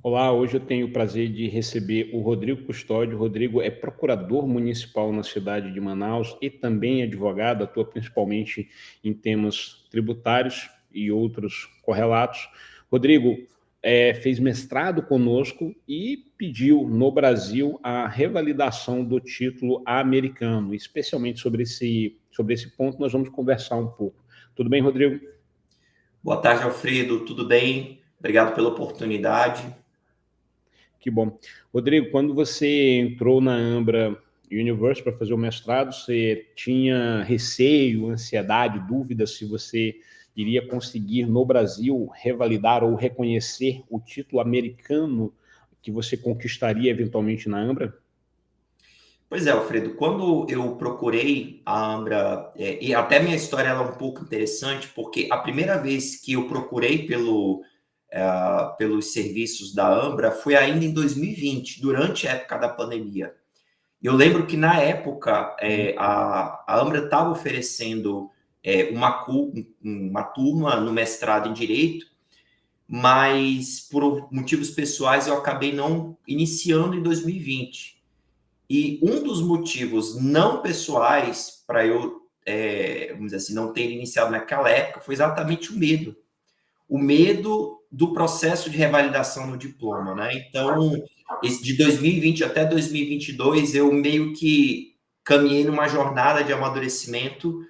Olá, hoje eu tenho o prazer de receber o Rodrigo Custódio. O Rodrigo é procurador municipal na cidade de Manaus e também advogado, atua principalmente em temas tributários e outros correlatos. Rodrigo fez mestrado conosco e pediu no Brasil a revalidação do título americano, especialmente sobre esse ponto nós vamos conversar um pouco. Tudo bem, Rodrigo? Boa tarde, Alfredo. Tudo bem? Obrigado pela oportunidade. Que bom. Rodrigo, quando você entrou na Ambra University para fazer o mestrado, você tinha receio, ansiedade, dúvida se você iria conseguir no Brasil revalidar ou reconhecer o título americano que você conquistaria eventualmente na Ambra? Pois é, Alfredo, quando eu procurei a Ambra, e até minha história ela é um pouco interessante, porque a primeira vez que eu procurei pelos serviços da Ambra foi ainda em 2020, durante a época da pandemia. Eu lembro que na época a Ambra estava oferecendo uma turma no mestrado em Direito, mas por motivos pessoais eu acabei não iniciando em 2020. E um dos motivos não pessoais para eu, vamos dizer assim, não ter iniciado naquela época foi exatamente o medo. O medo do processo de revalidação do diploma, né? Então, de 2020 até 2022, eu meio que caminhei numa jornada de amadurecimento,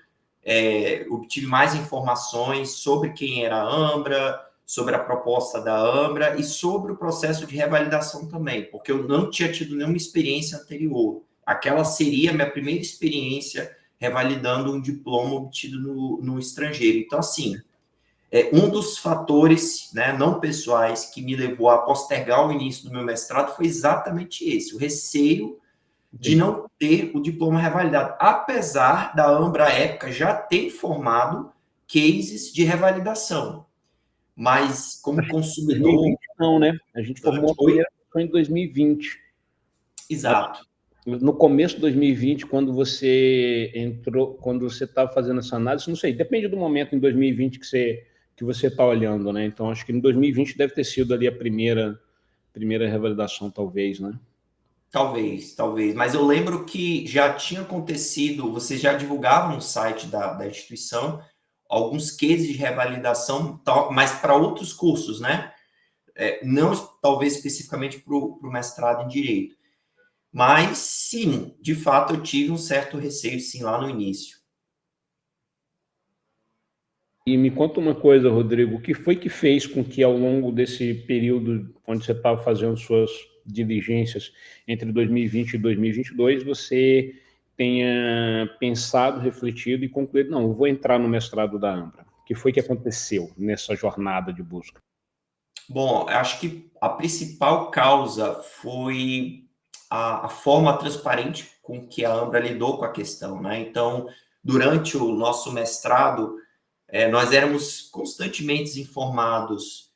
obtive mais informações sobre quem era a Ambra, sobre a proposta da Ambra e sobre o processo de revalidação também, porque eu não tinha tido nenhuma experiência anterior. Aquela seria a minha primeira experiência revalidando um diploma obtido no estrangeiro. Então, assim, um dos fatores, né, não pessoais que me levou a postergar o início do meu mestrado foi exatamente esse, o receio de Entendi. não ter o diploma revalidado, apesar da Ambra, à época, já ter informado cases de revalidação. Mas, como consumidor... 2020 não, né? A gente formou a Oi? primeira pessoa em 2020. Exato. No começo de 2020, quando você entrou, quando você estava fazendo essa análise, não sei, depende do momento em 2020 que você está olhando, né? Então, acho que em 2020 deve ter sido ali a primeira revalidação, talvez, né? Talvez, talvez. Mas eu lembro que já tinha acontecido, vocês já divulgavam no site da instituição alguns cases de revalidação, mas para outros cursos, né? Não talvez especificamente para o mestrado em Direito. Mas, sim, de fato, eu tive um certo receio, sim, lá no início. E me conta uma coisa, Rodrigo, o que foi que fez com que ao longo desse período onde você estava fazendo suas diligências entre 2020 e 2022, você tenha pensado, refletido e concluído, não, eu vou entrar no mestrado da Ambra? O que foi que aconteceu nessa jornada de busca? Bom, eu acho que a principal causa foi a forma transparente com que a Ambra lidou com a questão, né? Então, durante o nosso mestrado, nós éramos constantemente informados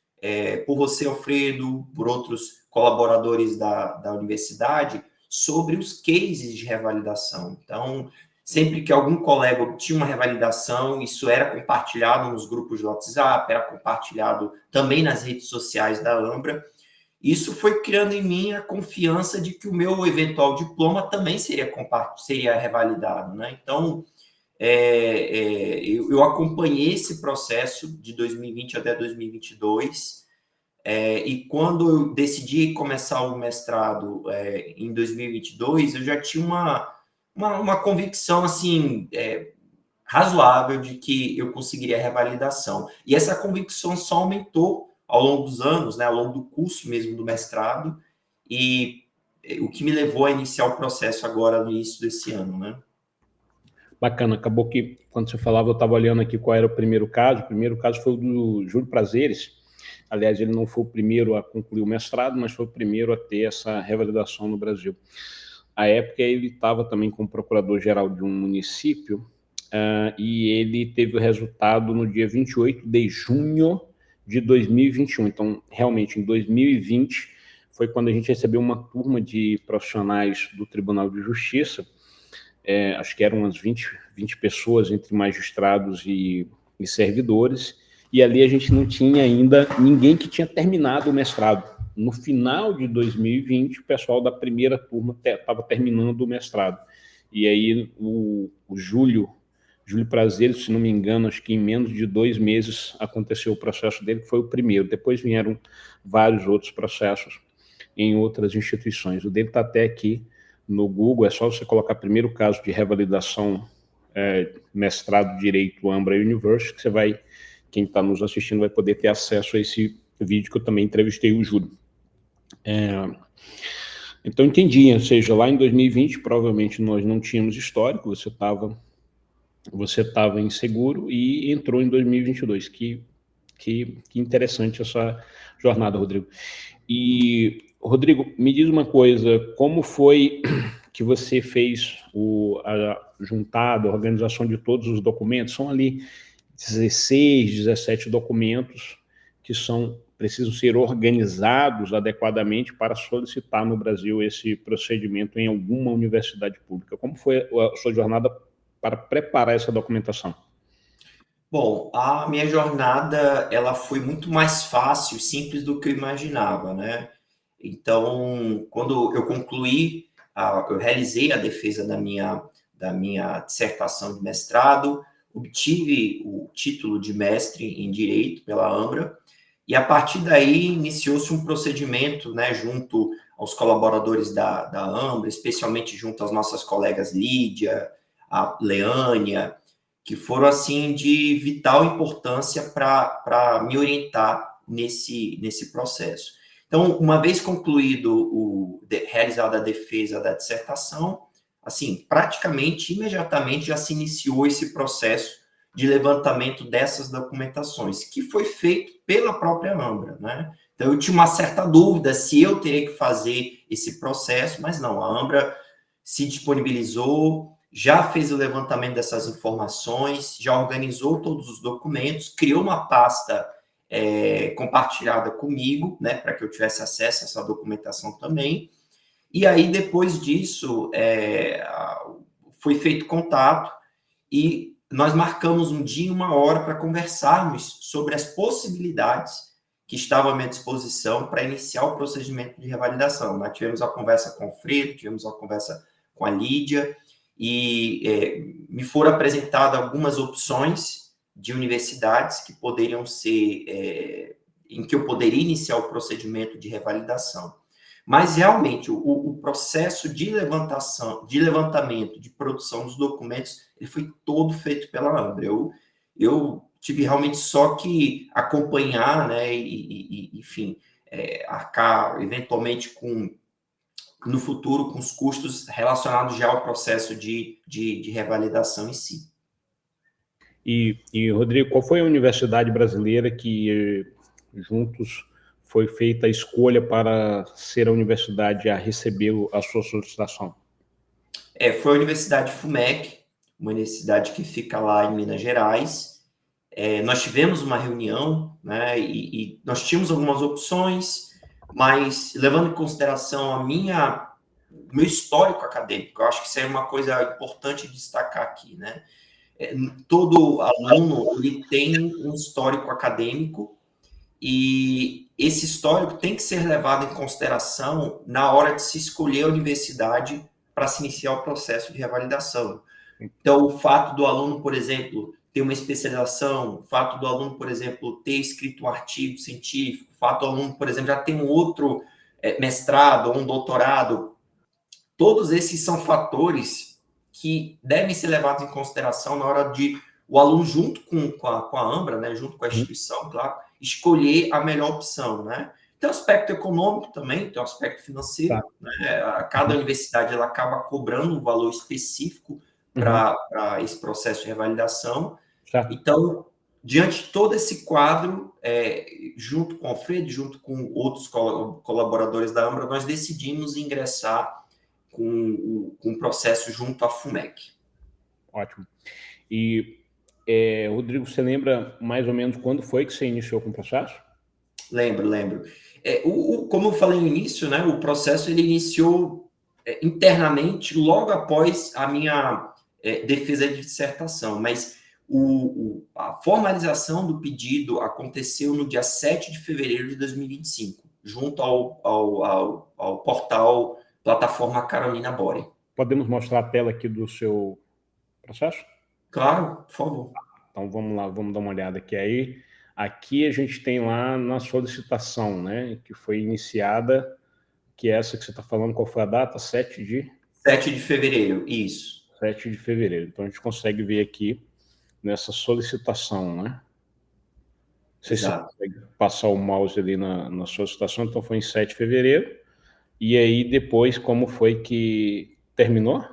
por você, Alfredo, por outros colaboradores da universidade, sobre os cases de revalidação. Então, sempre que algum colega obtinha uma revalidação, isso era compartilhado nos grupos de WhatsApp, era compartilhado também nas redes sociais da Ambra. Isso foi criando em mim a confiança de que o meu eventual diploma também seria revalidado, né? Então, eu acompanhei esse processo de 2020 até 2022, e quando eu decidi começar o mestrado em 2022, eu já tinha uma convicção assim, razoável de que eu conseguiria a revalidação. E essa convicção só aumentou ao longo dos anos, né, ao longo do curso mesmo do mestrado, e o que me levou a iniciar o processo agora no início desse ano, né? Bacana, acabou que quando você falava, eu estava olhando aqui qual era o primeiro caso. O primeiro caso foi o do Júlio Prazeres. Aliás, ele não foi o primeiro a concluir o mestrado, mas foi o primeiro a ter essa revalidação no Brasil. À época, ele estava também como procurador-geral de um município, e ele teve o resultado no dia 28 de junho de 2021. Então, realmente, em 2020, foi quando a gente recebeu uma turma de profissionais do Tribunal de Justiça, acho que eram umas 20 pessoas, entre magistrados e servidores, e ali a gente não tinha ainda ninguém que tinha terminado o mestrado. no final de 2020, o pessoal da primeira turma estava terminando o mestrado. E aí o Júlio Prazeres, se não me engano, acho que em menos de 2 meses aconteceu o processo dele, que foi o primeiro. Depois vieram vários outros processos em outras instituições. O dele está até aqui no Google, é só você colocar primeiro caso de revalidação, mestrado Direito Ambra University, que você vai, quem está nos assistindo vai poder ter acesso a esse vídeo que eu também entrevistei o Júlio. Então, entendi, ou seja, lá em 2020, provavelmente nós não tínhamos histórico, você estava inseguro e entrou em 2022. Que interessante essa jornada, Rodrigo. E, Rodrigo, me diz uma coisa, como foi que você fez a juntada, a organização de todos os documentos? São ali 16, 17 documentos que precisam ser organizados adequadamente para solicitar no Brasil esse procedimento em alguma universidade pública. Como foi a sua jornada para preparar essa documentação? Bom, a minha jornada ela foi muito mais fácil, simples do que eu imaginava, né? Então, quando eu concluí, eu realizei a defesa da minha dissertação de mestrado, obtive o título de mestre em Direito pela Ambra, e a partir daí iniciou-se um procedimento, né, junto aos colaboradores da Ambra, especialmente junto às nossas colegas Lídia, a Leânia, que foram, assim, de vital importância para me orientar nesse processo. Então, uma vez concluído, realizada a defesa da dissertação, assim, praticamente, imediatamente, já se iniciou esse processo de levantamento dessas documentações, que foi feito pela própria Ambra, né? Então, eu tinha uma certa dúvida se eu teria que fazer esse processo, mas não, a Ambra se disponibilizou, já fez o levantamento dessas informações, já organizou todos os documentos, criou uma pasta compartilhada comigo, né, para que eu tivesse acesso a essa documentação também. E aí, depois disso, foi feito contato e nós marcamos um dia e uma hora para conversarmos sobre as possibilidades que estavam à minha disposição para iniciar o procedimento de revalidação. Nós tivemos a conversa com o Fredo, tivemos a conversa com a Lídia, e me foram apresentadas algumas opções de universidades que poderiam ser, em que eu poderia iniciar o procedimento de revalidação. Mas, realmente, o processo de levantamento, de produção dos documentos, ele foi todo feito pela Ambra. Eu tive realmente só que acompanhar, né, enfim, arcar eventualmente no futuro com os custos relacionados já ao processo de revalidação em si. E, Rodrigo, qual foi a universidade brasileira que juntos foi feita a escolha para ser a universidade a receber a sua solicitação? Foi a Universidade FUMEC, uma universidade que fica lá em Minas Gerais. Nós tivemos uma reunião, né, e nós tínhamos algumas opções, mas levando em consideração o meu histórico acadêmico, eu acho que isso é uma coisa importante destacar aqui, né? Todo aluno ele tem um histórico acadêmico e esse histórico tem que ser levado em consideração na hora de se escolher a universidade para se iniciar o processo de revalidação. Então, o fato do aluno, por exemplo, ter uma especialização, o fato do aluno, por exemplo, ter escrito um artigo científico, o fato do aluno, por exemplo, já ter um outro mestrado ou um doutorado, todos esses são fatores que devem ser levados em consideração na hora de o aluno, junto com a Ambra, né, junto com a instituição, claro, escolher a melhor opção, né? Tem o aspecto econômico também, tem o aspecto financeiro, tá, né? Cada universidade ela acaba cobrando um valor específico para esse processo de revalidação. Tá. Então, diante de todo esse quadro, junto com o Alfredo, junto com outros colaboradores da Ambra, nós decidimos ingressar com o processo junto à FUMEC. Ótimo. E, Rodrigo, você lembra mais ou menos quando foi que você iniciou com o processo? Lembro. Como eu falei no início, né, o processo ele iniciou internamente logo após a minha defesa de dissertação, mas a formalização do pedido aconteceu no dia 7 de fevereiro de 2025, junto ao portal plataforma Carolina Bore. Podemos mostrar a tela aqui do seu processo? Claro, por favor. Então vamos lá, vamos dar uma olhada aqui. Aí, aqui a gente tem lá na solicitação, né, que foi iniciada, que é essa que você está falando, qual foi a data? 7 de fevereiro, isso. 7 de fevereiro. Então a gente consegue ver aqui nessa solicitação, né? Você consegue passar o mouse ali na solicitação, então foi em 7 de fevereiro. E aí depois, como foi que terminou?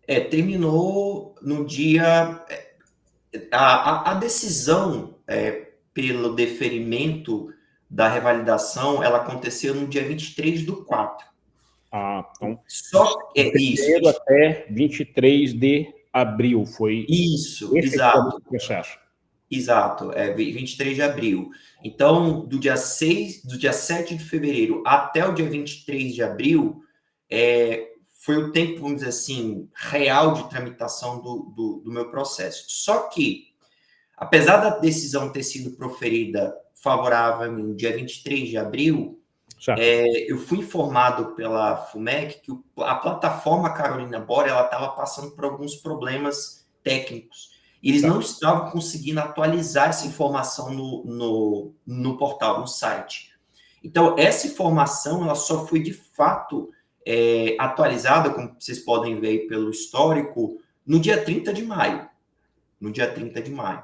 Terminou no dia... A decisão pelo deferimento da revalidação, ela aconteceu no dia 23/4. Então... Só isso. Até 23 de abril foi... Isso, exato. O processo. Exato, 23 de abril. Então, do dia 7 de fevereiro até o dia 23 de abril, foi o tempo, vamos dizer assim, real de tramitação do meu processo. Só que, apesar da decisão ter sido proferida favorável no dia 23 de abril, eu fui informado pela FUMEC que a plataforma Carolina Bore estava passando por alguns problemas técnicos. E eles não estavam conseguindo atualizar essa informação no portal, no site. Então, essa informação ela só foi, de fato, atualizada, como vocês podem ver aí pelo histórico, no dia 30 de maio. No dia 30 de maio.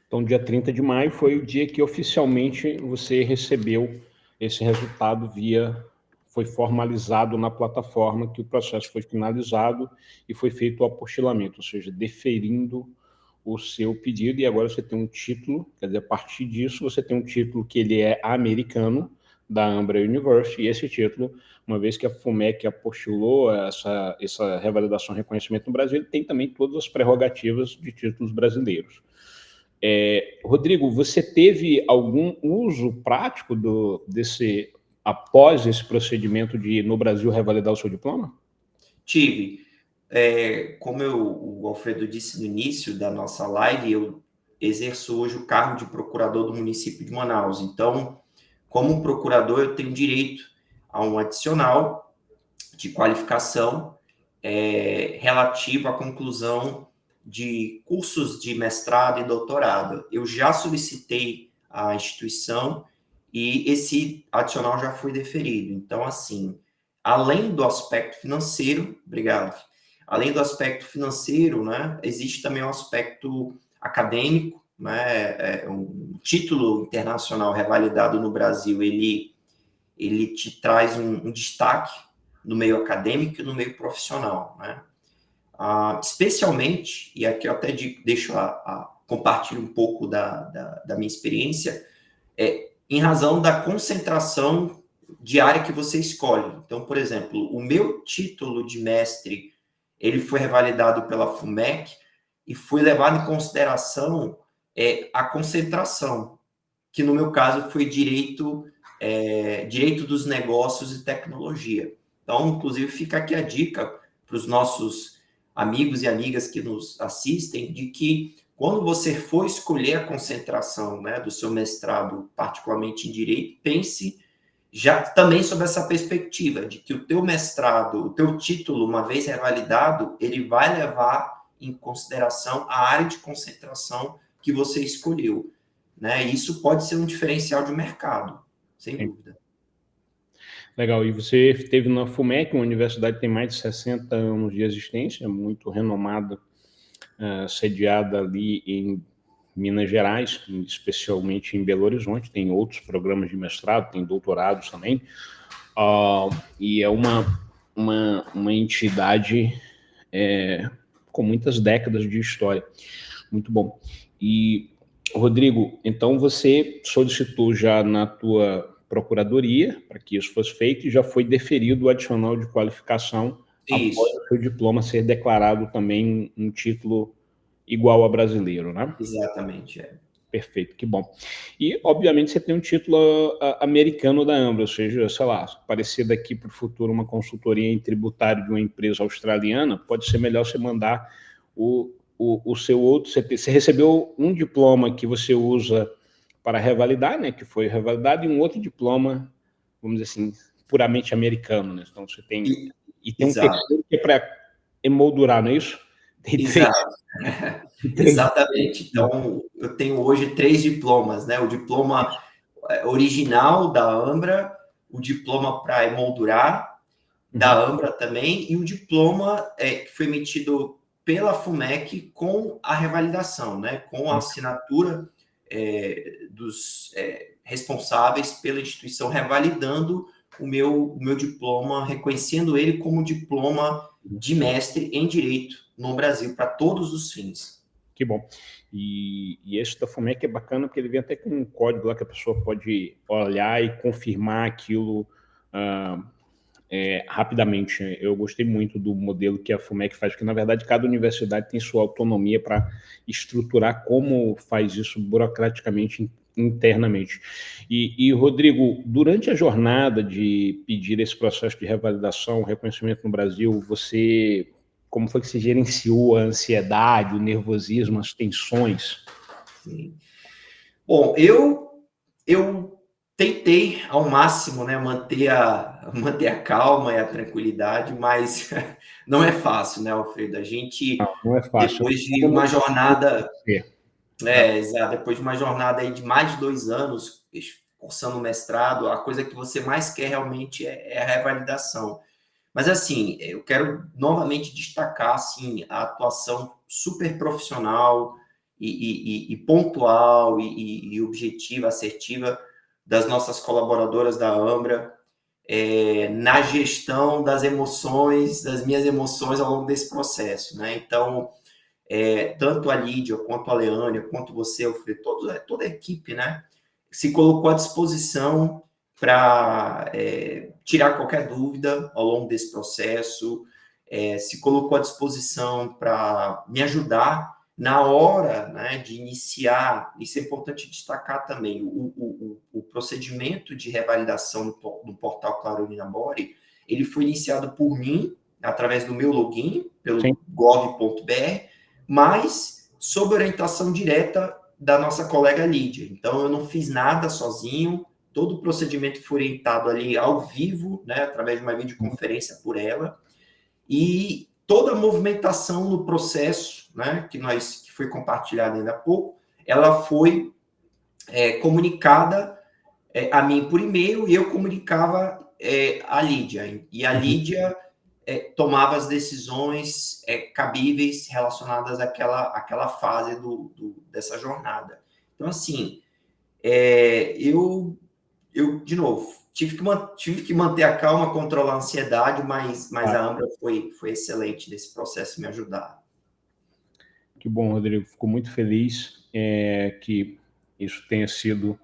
Então, dia 30 de maio foi o dia que oficialmente você recebeu esse resultado foi formalizado na plataforma, que o processo foi finalizado e foi feito o apostilamento, ou seja, deferindo o seu pedido, e agora você tem um título, quer dizer, a partir disso você tem um título que ele é americano, da Ambra University, e esse título, uma vez que a FUMEC apostilou essa revalidação e reconhecimento no Brasil, ele tem também todas as prerrogativas de títulos brasileiros. Rodrigo, você teve algum uso prático após esse procedimento de, no Brasil, revalidar o seu diploma? Tive. Como o Alfredo disse no início da nossa live, eu exerço hoje o cargo de procurador do município de Manaus. Então, como procurador, eu tenho direito a um adicional de qualificação relativo à conclusão de cursos de mestrado e doutorado. Eu já solicitei à instituição e esse adicional já foi deferido. Então, assim, além do aspecto financeiro, obrigado, além do aspecto financeiro, né, existe também um aspecto acadêmico, né, um título internacional revalidado no Brasil, ele te traz um destaque no meio acadêmico e no meio profissional, né? Especialmente, e aqui eu até deixo compartilho um pouco da minha experiência, em razão da concentração de área que você escolhe. Então, por exemplo, o meu título de mestre, ele foi revalidado pela FUMEC e foi levado em consideração a concentração, que no meu caso foi direito dos negócios e tecnologia. Então, inclusive, fica aqui a dica para os nossos amigos e amigas que nos assistem, de que quando você for escolher a concentração, né, do seu mestrado, particularmente em Direito, pense já também sobre essa perspectiva, de que o teu mestrado, o teu título, uma vez revalidado, ele vai levar em consideração a área de concentração que você escolheu, né? Isso pode ser um diferencial de mercado, sem dúvida. Legal, e você esteve na FUMEC, uma universidade que tem mais de 60 anos de existência, muito renomada, sediada ali em Minas Gerais, especialmente em Belo Horizonte, tem outros programas de mestrado, tem doutorados também, e é uma entidade com muitas décadas de história. Muito bom. E, Rodrigo, então você solicitou já na tua procuradoria para que isso fosse feito e já foi deferido o adicional de qualificação após o seu diploma ser declarado também um título igual a brasileiro, né? Exatamente, Perfeito, que bom. E, obviamente, você tem um título americano da Ambra, ou seja, sei lá, aparecer daqui para o futuro uma consultoria em tributário de uma empresa australiana, pode ser melhor você mandar o seu outro... Você recebeu um diploma que você usa para revalidar, né, que foi revalidado, e um outro diploma, vamos dizer assim, puramente americano, né? Então você tem... E tem um Exato. terceiro que é para emoldurar, não é isso? Tem três. Exato. Exatamente. Então, eu tenho hoje 3 diplomas, né? O diploma original da Ambra, o diploma para emoldurar da Ambra também, e o diploma que foi emitido pela FUMEC com a revalidação, né? Com a assinatura dos responsáveis pela instituição, revalidando o meu diploma, reconhecendo ele como diploma de mestre em Direito no Brasil, para todos os fins. Que bom. E esse da FUMEC é bacana, porque ele vem até com um código lá que a pessoa pode olhar e confirmar aquilo rapidamente. Eu gostei muito do modelo que a FUMEC faz, porque, na verdade, cada universidade tem sua autonomia para estruturar como faz isso burocraticamente internamente. E, Rodrigo, durante a jornada de pedir esse processo de revalidação, reconhecimento no Brasil, como foi que você gerenciou a ansiedade, o nervosismo, as tensões? Sim. Bom, eu tentei ao máximo, né, manter a calma e a tranquilidade, mas não é fácil, né, Alfredo? A gente, não é fácil. depois de uma jornada... exato. Depois de uma jornada aí de mais de 2 anos, cursando mestrado, a coisa que você mais quer realmente é a revalidação. Mas, assim, eu quero novamente destacar, assim, a atuação super profissional e pontual e objetiva, assertiva das nossas colaboradoras da Ambra, na gestão das emoções, das minhas emoções ao longo desse processo, né? Então, tanto a Lídia, quanto a Leânia, quanto você, Alfredo, toda a equipe, né, se colocou à disposição para tirar qualquer dúvida ao longo desse processo, se colocou à disposição para me ajudar na hora, né, de iniciar. Isso é importante destacar também, o procedimento de revalidação no portal Claro Unabore, ele foi iniciado por mim, através do meu login, pelo gov.br, mas sob orientação direta da nossa colega Lídia. Então, eu não fiz nada sozinho, todo o procedimento foi orientado ali ao vivo, né, através de uma videoconferência por ela, e toda a movimentação no processo, né, que foi compartilhada ainda há pouco, ela foi comunicada a mim por e-mail, e eu comunicava a Lídia. E a Lídia tomava as decisões cabíveis relacionadas àquela fase dessa jornada. Então, assim, eu, de novo, tive que manter a calma, controlar a ansiedade, mas a Ambra foi excelente nesse processo, me ajudar. Que bom, Rodrigo. Fico muito feliz que isso tenha sido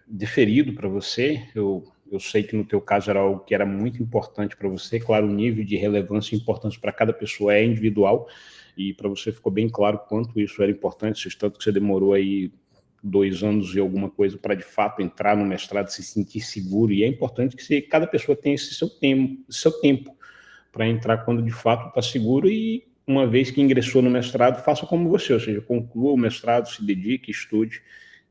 diferido para você. Eu sei que no teu caso era algo que era muito importante para você. Claro, o nível de relevância e importância para cada pessoa é individual, e para você ficou bem claro quanto isso era importante, tanto que você demorou aí 2 anos e alguma coisa para, de fato, entrar no mestrado, se sentir seguro. E é importante que cada pessoa tenha esse seu tempo para entrar quando, de fato, está seguro. E, uma vez que ingressou no mestrado, faça como você, ou seja, conclua o mestrado, se dedique, estude,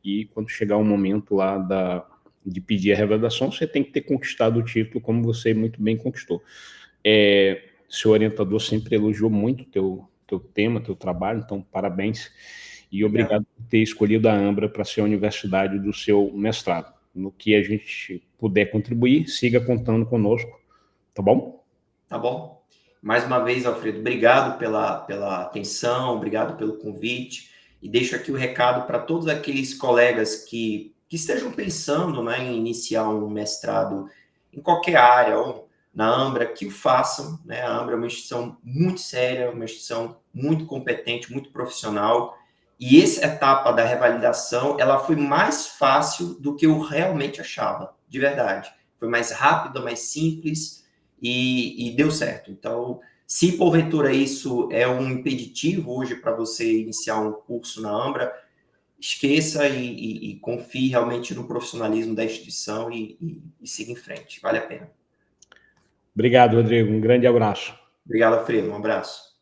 e quando chegar o momento lá de pedir a revalidação, você tem que ter conquistado o título, como você muito bem conquistou. Seu orientador sempre elogiou muito teu tema, teu trabalho, então parabéns, e obrigado por ter escolhido a Ambra para ser a universidade do seu mestrado. No que a gente puder contribuir, siga contando conosco, tá bom? Tá bom. Mais uma vez, Alfredo, obrigado pela atenção, obrigado pelo convite, e deixo aqui o recado para todos aqueles colegas que estejam pensando, né, em iniciar um mestrado em qualquer área, ou na Ambra, que o façam, né? A Ambra é uma instituição muito séria, uma instituição muito competente, muito profissional, e essa etapa da revalidação, ela foi mais fácil do que eu realmente achava, de verdade. Foi mais rápida, mais simples, e deu certo. Então, se porventura isso é um impeditivo hoje para você iniciar um curso na Ambra, esqueça e confie realmente no profissionalismo da instituição e siga em frente. Vale a pena. Obrigado, Rodrigo. Um grande abraço. Obrigado, Alfredo. Um abraço.